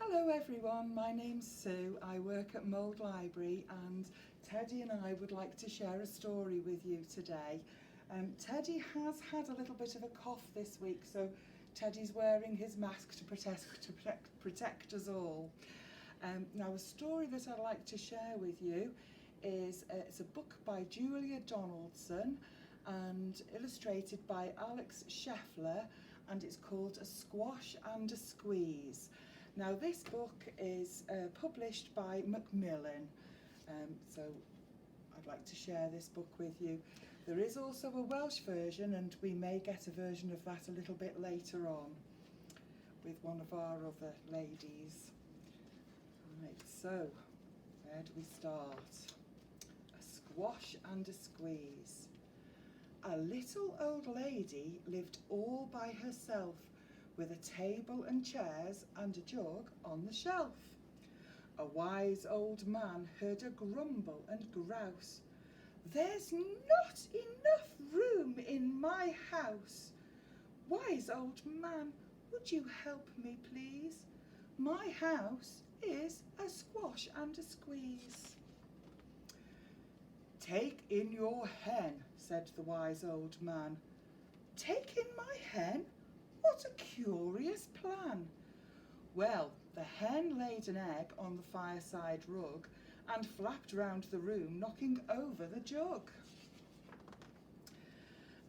Hello everyone, my name's Sue. I work at Mould Library and Teddy and I would like to share a story with you today. Teddy has had a little bit of a cough this week, so Teddy's wearing his mask to protect us all. Now a story that I'd like to share with you is it's a book by Julia Donaldson and illustrated by Alex Scheffler, and it's called A Squash and a Squeeze. Now this book is published by Macmillan, so I'd like to share this book with you. There is also a Welsh version, and we may get a version of that a little bit later on with one of our other ladies. Right, so where do we start? A squash and a squeeze. A little old lady lived all by herself, with a table and chairs and a jug on the shelf. A wise old man heard her grumble and grouse. "There's not enough room in my house. Wise old man, would you help me please? My house is a squash and a squeeze." "Take in your hen," said the wise old man. "Take in my hen? What a curious plan." Well, the hen laid an egg on the fireside rug and flapped round the room, knocking over the jug.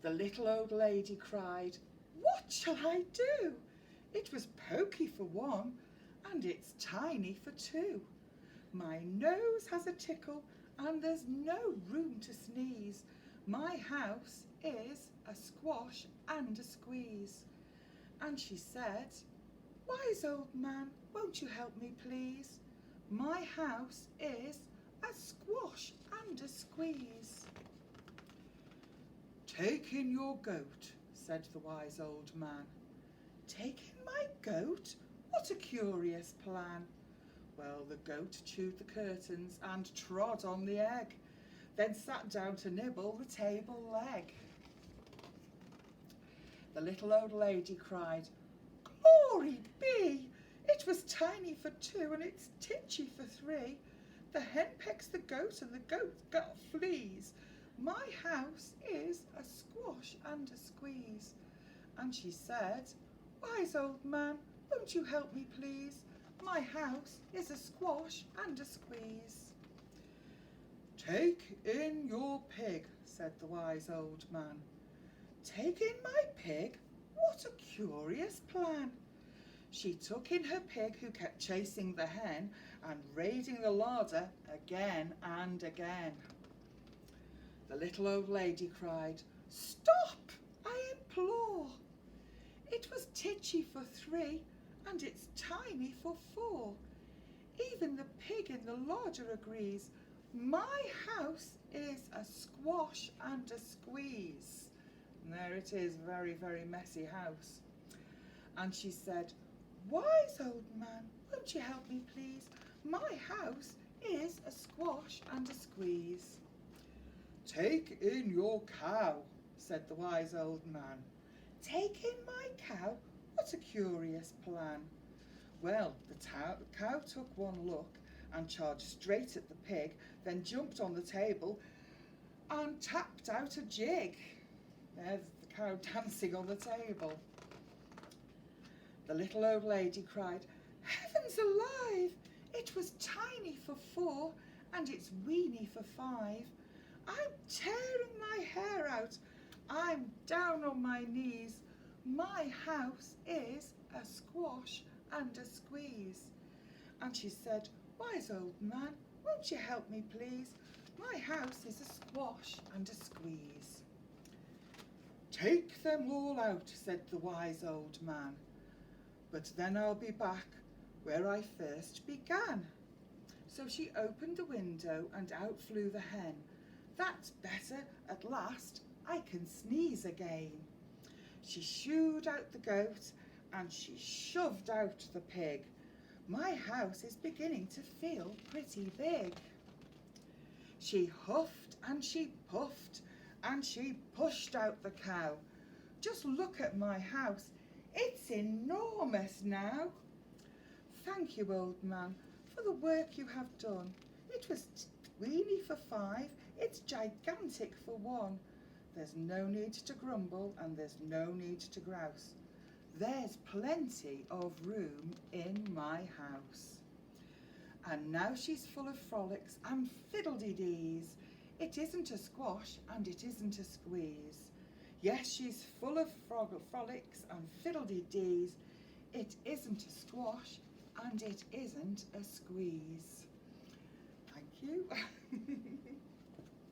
The little old lady cried, "What shall I do? It was pokey for one, and it's tiny for two. My nose has a tickle, and there's no room to sneeze. My house is a squash and a squeeze." And she said, "Wise old man, won't you help me please? My house is a squash and a squeeze." "Take in your goat," said the wise old man. "Take in my goat? What a curious plan." Well, the goat chewed the curtains and trod on the egg, then sat down to nibble the table leg. The little old lady cried, "Glory be! It was tiny for two, and it's titchy for three. The hen pecks the goat, and the goat got fleas. My house is a squash and a squeeze." And she said, "Wise old man, won't you help me please? My house is a squash and a squeeze." "Take in your pig," said the wise old man. "Take in my pig? What a curious plan." She took in her pig, who kept chasing the hen and raiding the larder again and again. The little old lady cried, "Stop, I implore. It was titchy for three, and it's tiny for four. Even the pig in the larder agrees. My house is a squash and a squeeze." And there it is, very, very messy house. And she said, "Wise old man, won't you help me please? My house is a squash and a squeeze." "Take in your cow," said the wise old man. "Take in my cow? What a curious plan." Well, the cow took one look and charged straight at the pig, then jumped on the table and tapped out a jig. There's the cow dancing on the table. The little old lady cried, "Heavens alive! It was tiny for four, and it's weeny for five. I'm tearing my hair out. I'm down on my knees. My house is a squash and a squeeze." And she said, "Wise old man, won't you help me please? My house is a squash and a squeeze." "Take them all out," said the wise old man. "But then I'll be back where I first began." So she opened the window and out flew the hen. "That's better, at last I can sneeze again." She shooed out the goat and she shoved out the pig. My house is beginning to feel pretty big. She huffed and she puffed and she pushed out the cow. "Just look at my house, it's enormous now." Thank you, old man, for the work you have done. It was weeny for 5, it's gigantic for 1. There's no need to grumble and there's no need to grouse. There's plenty of room in my house. And now she's full of frolics and fiddle-dee-dees. It isn't a squash and it isn't a squeeze. Yes, she's full of frolics and fiddle-dee-dees. It isn't a squash and it isn't a squeeze. Thank you.